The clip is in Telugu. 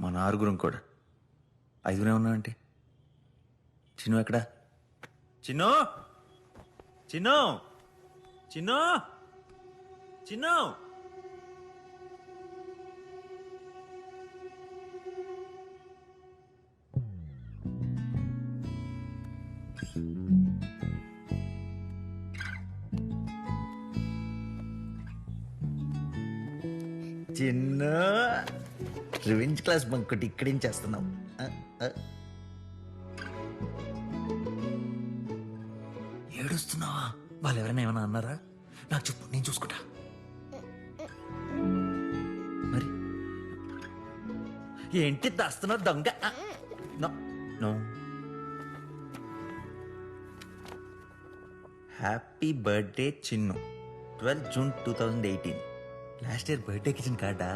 మన ఆరుగురం కూడా ఐదుగురే ఉన్నామంటే. చిన్ను ఎక్కడా? చిన్ను చిన్ను చిన్ను చిన్ను. చిన్న రివెంజ్ క్లాస్ బంకొట్టి ఇక్కడేం చేస్తున్నావు? ఏడుస్తున్నావా? వాళ్ళు ఎవరైనా ఏమైనా అన్నారా? నాకు చెప్పు, నేను చూసుకుంటా. మరి ఏంటి దాస్తున్నావు దొంగ? No no. Happy birthday Chinnu, 12 June 2018. Last year బర్త్డేకి ఇచ్చిన కార్డా?